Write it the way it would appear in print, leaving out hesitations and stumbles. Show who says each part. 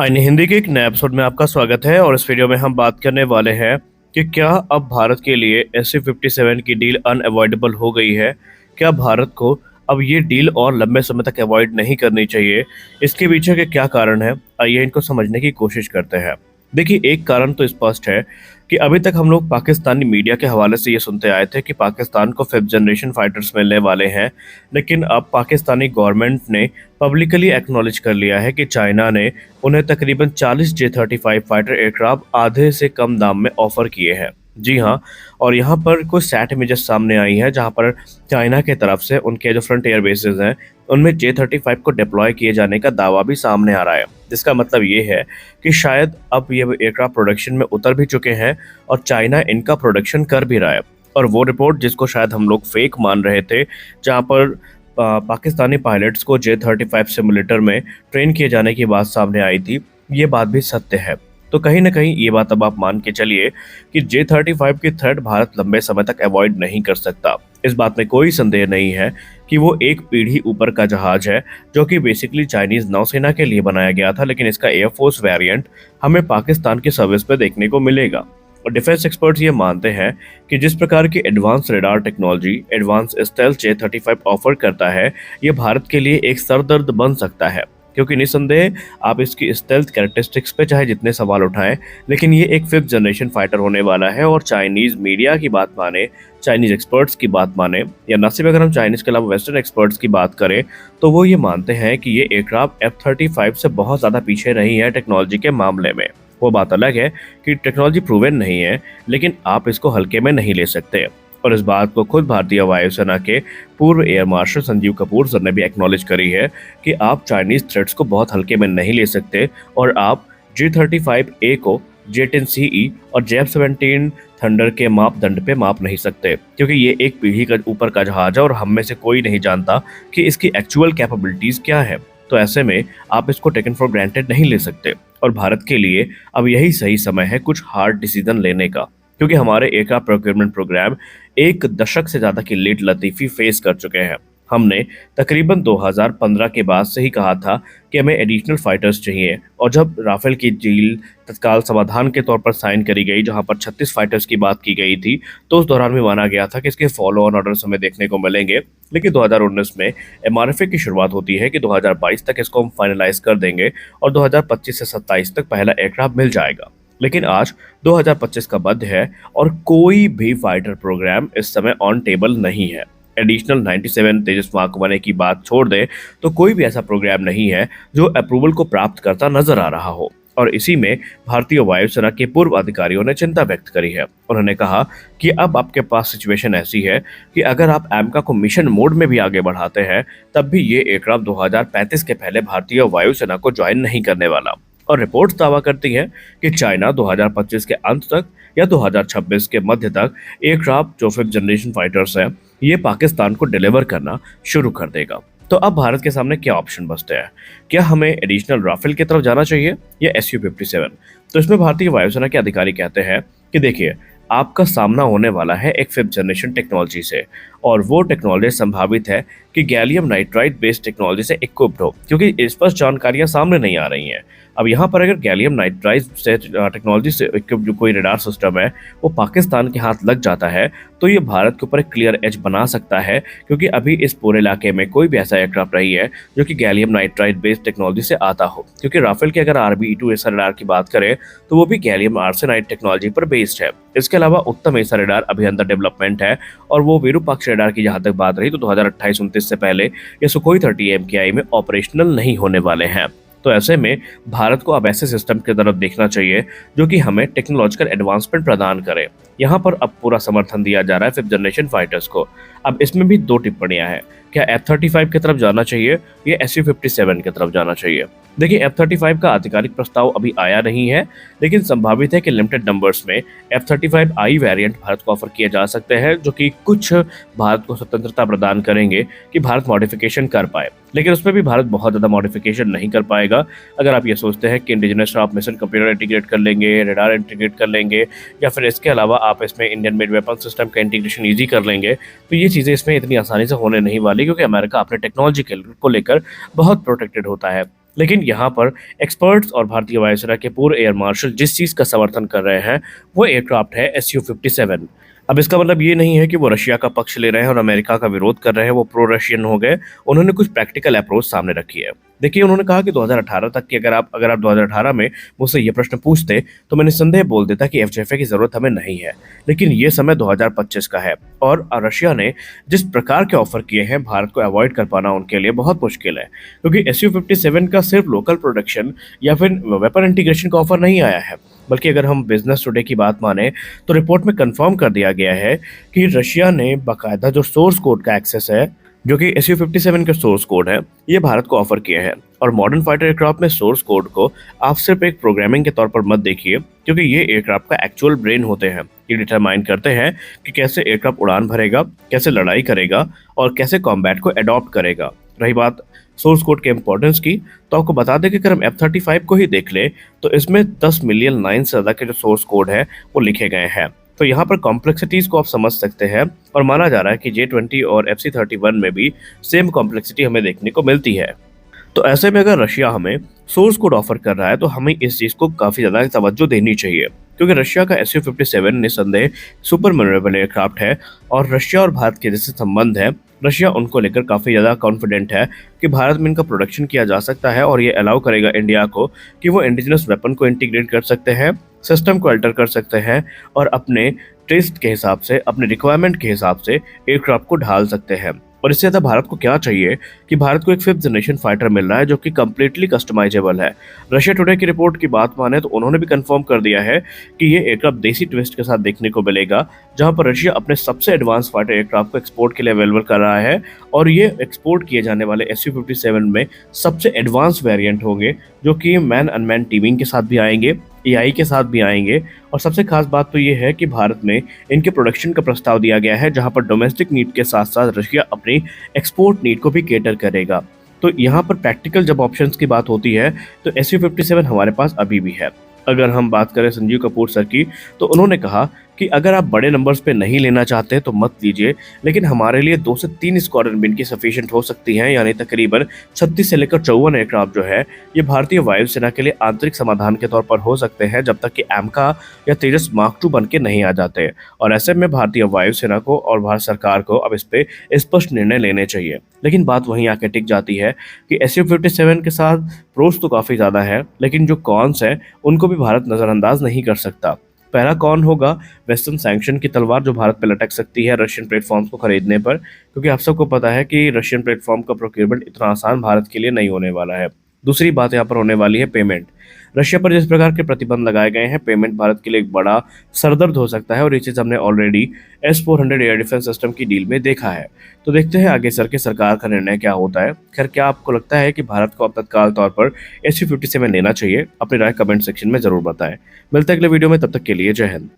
Speaker 1: आईने हिंदी के एक नए एपिसोड में आपका स्वागत है और इस वीडियो में हम बात करने वाले हैं कि क्या अब भारत के लिए SU-57 की डील अनअवॉइडेबल हो गई है। क्या भारत को अब ये डील और लंबे समय तक अवॉइड नहीं करनी चाहिए। इसके पीछे के क्या कारण है, आइए इनको समझने की कोशिश करते हैं। देखिए, एक कारण तो स्पष्ट है कि अभी तक हम लोग पाकिस्तानी मीडिया के हवाले से ये सुनते आए थे कि पाकिस्तान को 5th जनरेशन फाइटर्स मिलने वाले हैं। लेकिन अब पाकिस्तानी गवर्नमेंट ने पब्लिकली एक्नॉलेज कर लिया है कि चाइना ने उन्हें तकरीबन 40 J-35 फाइटर एयरक्राफ्ट आधे से कम दाम में ऑफर किए हैं। जी हाँ, और यहाँ पर कुछ सैट इमेजेस सामने आई हैं जहाँ पर चाइना के तरफ से उनके जो फ्रंट एयर बेसेस हैं उनमें J-35 को डिप्लॉय किए जाने का दावा भी सामने आ रहा है। जिसका मतलब ये है कि शायद अब ये एयरक्राफ्ट प्रोडक्शन में उतर भी चुके हैं और चाइना इनका प्रोडक्शन कर भी रहा है। और वो रिपोर्ट जिसको शायद हम लोग फेक मान रहे थे, जहाँ पर पाकिस्तानी पायलट्स को J-35 सिमुलेटर में ट्रेन किए जाने की बात सामने आई थी, ये बात भी सत्य है। तो कहीं ना कहीं ये बात अब आप मान के चलिए कि J-35 की थ्रेट भारत लंबे समय तक अवॉइड नहीं कर सकता। इस बात में कोई संदेह नहीं है कि वो एक पीढ़ी ऊपर का जहाज है जो कि बेसिकली चाइनीज नौसेना के लिए बनाया गया था, लेकिन इसका एयरफोर्स वेरिएंट हमें पाकिस्तान की सर्विस पे देखने को मिलेगा। और डिफेंस एक्सपर्ट्स ये मानते हैं कि जिस प्रकार की advance radar technology advance stealth J-35 offer करता है, ये भारत के लिए एक सरदर्द बन सकता है। क्योंकि निस्संदेह आप इसकी स्टेल्थ कैरेक्टरिस्टिक्स पे चाहे जितने सवाल उठाएं, लेकिन ये एक 5th जनरेशन फाइटर होने वाला है। और चाइनीज मीडिया की बात माने, चाइनीज एक्सपर्ट्स की बात माने, या न सिर्फ अगर हम चाइनीज के अलावा वेस्टर्न एक्सपर्ट्स की बात करें, तो वो ये मानते हैं कि ये एयरक्राफ्ट F-35 से बहुत ज़्यादा पीछे नहीं है टेक्नोलॉजी के मामले में। वो बात अलग है कि टेक्नोलॉजी प्रूवन नहीं है, लेकिन आप इसको हल्के में नहीं ले सकते। और इस बात को खुद भारतीय वायुसेना के पूर्व air marshal Sanjeev Kapoor sir ने भी एक्नॉलेज करी है कि आप चाइनीज थ्रेट्स को बहुत हल्के में नहीं ले सकते और आप J-35A को J-10CE और J-17 थंडर के मापदंड पे माप नहीं सकते, क्योंकि ये एक पीढ़ी का ऊपर का जहाज है और हम में से कोई नहीं जानता कि इसकी एक्चुअल कैपेबिलिटीज क्या है। तो ऐसे में आप इसको टेकन फॉर ग्रांटेड नहीं ले सकते। और भारत के लिए अब यही सही समय है कुछ हार्ड डिसीजन लेने का, क्योंकि हमारे एयरक्राफ्ट प्रोक्योरमेंट प्रोग्राम एक दशक से ज़्यादा की लेट लतीफ़ी फेस कर चुके हैं। हमने तकरीबन 2015 के बाद से ही कहा था कि हमें एडिशनल फाइटर्स चाहिए, और जब राफेल की डील तत्काल समाधान के तौर पर साइन करी गई, जहां पर 36 फाइटर्स की बात की गई थी, तो उस दौरान भी माना गया था कि इसके फॉलो ऑन ऑर्डर्स हमें देखने को मिलेंगे। लेकिन 2019 में MRFA की शुरुआत होती है कि 2022 तक इसको हम फाइनलाइज कर देंगे और 2025 से 27 तक पहला एयरक्राफ्ट मिल जाएगा। लेकिन आज 2025 का बंद है और कोई भी फाइटर प्रोग्राम इस समय ऑन टेबल नहीं है। एडिशनल 97 तेजस मार्क 1 की बात छोड़ दें तो कोई भी ऐसा प्रोग्राम नहीं है जो अप्रूवल को प्राप्त करता नजर आ रहा हो। और इसी में भारतीय वायुसेना के पूर्व अधिकारियों ने चिंता व्यक्त करी है। उन्होंने कहा कि अब आपके पास सिचुएशन ऐसी है कि अगर आप एमका को मिशन मोड में भी आगे बढ़ाते हैं, तब भी ये एयरक्राफ्ट 2035 के पहले भारतीय वायुसेना को ज्वाइन नहीं करने वाला। और रिपोर्ट्स दावा करती हैं कि चाइना 2025 के अंत तक या 2026 के मध्य तक एयरक्राफ्ट जो 5th जनरेशन फाइटर्स हैं, ये पाकिस्तान को डिलीवर करना शुरू कर देगा। तो अब भारत के सामने क्या ऑप्शन बचते हैं? क्या हमें एडिशनल राफेल की तरफ जाना चाहिए या SU-57? तो इसमें भारतीय वायुसेना के अधिकारी कहते हैं कि देखिए, आपका सामना होने वाला है एक 5th जनरेशन टेक्नोलॉजी से, और वो टेक्नोलॉजी संभावित है कि गैलियम नाइट्राइड बेस्ड टेक्नोलॉजी से इक्विप्ड हो, क्योंकि स्पष्ट जानकारियां सामने नहीं आ रही हैं। अब यहाँ पर अगर गैलियम नाइट्राइड से टेक्नोलॉजी से इक्विप्ड जो कोई रडार सिस्टम है वो पाकिस्तान के हाथ लग जाता है, तो ये भारत के ऊपर एक क्लियर एज बना सकता है, क्योंकि अभी इस पूरे इलाके में कोई भी ऐसा एयरक्राफ्ट नहीं है जो कि गैलियम नाइट्राइड बेस्ड टेक्नोलॉजी से आता हो। क्योंकि राफेल के अगर RB-2 एसर रडार की बात करें तो वो भी गैलियम आर्सेनाइड टेक्नोलॉजी पर बेस्ड है। इसके अलावा उत्तम एसर रडार अभी अंडर डेवलपमेंट है, और वो विरूपाक्ष रडार की जहां तक बात रही तो 2028-29 से पहले ये सुखोई 30 MKI में ऑपरेशनल नहीं होने वाले हैं। तो ऐसे में भारत को अब ऐसे सिस्टम की तरफ देखना चाहिए जो कि हमें टेक्नोलॉजिकल एडवांसमेंट प्रदान करे। यहाँ पर अब पूरा समर्थन दिया जा रहा है 5th जनरेशन फाइटर्स को। अब इसमें भी दो टिप्पणियां हैं, क्या F-35 की तरफ जाना चाहिए या SU-57 की तरफ जाना चाहिए। देखिए, F-35 का आधिकारिक प्रस्ताव अभी आया नहीं है, लेकिन संभावित है कि लिमिटेड नंबर्स में F-35I वेरिएंट भारत को ऑफर किए जा सकते हैं, जो कि कुछ भारत को स्वतंत्रता प्रदान करेंगे कि भारत मॉडिफिकेशन कर पाए। लेकिन उसमें भी भारत बहुत ज़्यादा मॉडिफिकेशन नहीं कर पाएगा। अगर आप ये सोचते हैं कि indigenous of mission computer integrate कर लेंगे, रेडार इंटीग्रेट कर लेंगे, या फिर इसके अलावा आप इसमें इंडियन मेड वेपन सिस्टम का इंटीग्रेशन ईजी कर लेंगे, तो ये चीज़ें इसमें इतनी आसानी से होने नहीं वाली, क्योंकि अमेरिका अपने टेक्नोलॉजी को लेकर बहुत प्रोटेक्टेड होता है। लेकिन यहाँ पर एक्सपर्ट्स और भारतीय वायुसेना के पूर्व एयर मार्शल जिस चीज़ का समर्थन कर रहे हैं वो एयरक्राफ्ट है SU-57। अब इसका मतलब ये नहीं है कि वो रशिया का पक्ष ले रहे हैं और अमेरिका का विरोध कर रहे हैं, वो प्रो रशियन हो गए। उन्होंने कुछ प्रैक्टिकल अप्रोच सामने रखी है। देखिए, उन्होंने कहा कि 2018 तक की अगर आप 2018 में मुझसे ये प्रश्न पूछते तो मैं निस्संदेह बोल देता कि FJFA की ज़रूरत हमें नहीं है। लेकिन ये समय 2025 का है और रशिया ने जिस प्रकार के ऑफर किए हैं, भारत को अवॉइड कर पाना उनके लिए बहुत मुश्किल है, क्योंकि SU-57 का सिर्फ लोकल प्रोडक्शन या फिर वेपन इंटीग्रेशन का ऑफर नहीं आया है, बल्कि अगर हम बिजनेस टुडे की बात माने तो रिपोर्ट में कंफर्म कर दिया गया है कि रशिया ने बाकायदा जो सोर्स कोड का एक्सेस है, जो कि SU-57 का सोर्स कोड है, ये भारत को ऑफर किए हैं। और मॉडर्न फाइटर एयरक्राफ्ट में सोर्स कोड को आप सिर्फ एक प्रोग्रामिंग के तौर पर मत देखिए, क्योंकि ये एयरक्राफ्ट का एक्चुअल ब्रेन होते हैं। ये डिटरमाइन करते हैं कि कैसे एयरक्राफ्ट उड़ान भरेगा, कैसे लड़ाई करेगा और कैसे कॉम्बैट को अडॉप्ट करेगा। रही बात सोर्स कोड के इंपॉर्टेंस की, तो आपको बता दें कि अगर हम F-35 को ही देख ले तो इसमें 10 मिलियन लाइन से ज़्यादा के जो सोर्स कोड है वो लिखे गए हैं। तो यहाँ पर कॉम्प्लेक्सिटीज़ को आप समझ सकते हैं और माना जा रहा है कि J-20 और FC-31 में भी सेम कॉम्प्लेक्सिटी हमें देखने को मिलती है। तो ऐसे में अगर रशिया हमें सोर्स कोड ऑफर कर रहा है तो हमें इस चीज़ को काफ़ी ज़्यादा तवज्जो देनी चाहिए, क्योंकि रशिया का SU-57 निस्संदेह सुपर मैन्यूरेबल एयरक्राफ्ट है और रशिया और भारत के जैसे संबंध है, रशिया उनको लेकर काफ़ी ज़्यादा कॉन्फिडेंट है कि भारत में इनका प्रोडक्शन किया जा सकता है और ये अलाउ करेगा इंडिया को कि वो इंडिजिनस वेपन को इंटीग्रेट कर सकते हैं, सिस्टम को अल्टर कर सकते हैं और अपने टेस्ट के हिसाब से, अपने रिक्वायरमेंट के हिसाब से एयरक्राफ्ट को ढाल सकते हैं। और इससे ज़्यादा भारत को क्या चाहिए कि भारत को एक 5th जनरेशन फाइटर मिल रहा है जो कि कम्प्लीटली कस्टमाइजेबल है। रशिया टुडे की रिपोर्ट की बात माने तो उन्होंने भी कंफर्म कर दिया है कि ये एयरक्राफ्ट देसी ट्विस्ट के साथ देखने को मिलेगा, जहां पर रशिया अपने सबसे एडवांस फाइटर एयरक्राफ्ट को एक्सपोर्ट के लिए अवेलेबल कर रहा है और ये एक्सपोर्ट किए जाने वाले SU-57 में सबसे एडवांस वेरिएंट होंगे, जो कि मैन अनमैन टीमिंग के साथ भी आएंगे, AI के साथ भी आएंगे। और सबसे खास बात तो ये है कि भारत में इनके प्रोडक्शन का प्रस्ताव दिया गया है, जहां पर डोमेस्टिक नीड के साथ साथ रशिया अपनी एक्सपोर्ट नीड को भी केटर करेगा। तो यहाँ पर प्रैक्टिकल जब ऑप्शंस की बात होती है तो SU-57 हमारे पास अभी भी है। अगर हम बात करें संजीव कपूर सर की, तो उन्होंने कहा कि अगर आप बड़े नंबर्स पे नहीं लेना चाहते तो मत लीजिए, लेकिन हमारे लिए 2 से 3 स्क्वाड्रन बिन की सफिशिएंट हो सकती हैं, यानी तकरीबन 36 से लेकर 54 एयरक्राफ्ट जो है ये भारतीय वायुसेना के लिए आंतरिक समाधान के तौर पर हो सकते हैं, जब तक कि AMCA या तेजस मार्क 2 बन के नहीं आ जाते। और ऐसे में भारतीय वायुसेना को और भारत सरकार को अब इस पे स्पष्ट निर्णय लेने चाहिए। लेकिन बात वहीं आके टिक जाती है कि SU-57 के साथ प्रोस तो काफ़ी ज़्यादा है, लेकिन जो कॉन्स हैं उनको भी भारत नज़रअंदाज नहीं कर सकता। पहला कौन होगा, वेस्टर्न सैंक्शन की तलवार जो भारत पर लटक सकती है रशियन प्लेटफॉर्म्स को खरीदने पर, क्योंकि आप सबको पता है कि रशियन प्लेटफॉर्म का प्रोक्योरमेंट इतना आसान भारत के लिए नहीं होने वाला है। दूसरी बात यहाँ पर होने वाली है पेमेंट। रशिया पर जिस प्रकार के प्रतिबंध लगाए गए हैं, पेमेंट भारत के लिए एक बड़ा सरदर्द हो सकता है और ये चीज़ हमने already S-400 air defence system की डील में देखा है। तो देखते हैं आगे सर के सरकार का निर्णय क्या होता है। खैर, क्या आपको लगता है कि भारत को अब तत्काल तौर पर SU-57 लेना चाहिए? अपनी राय कमेंट सेक्शन में ज़रूर बताएं। मिलते हैं अगले वीडियो में, तब तक के लिए जय हिंद।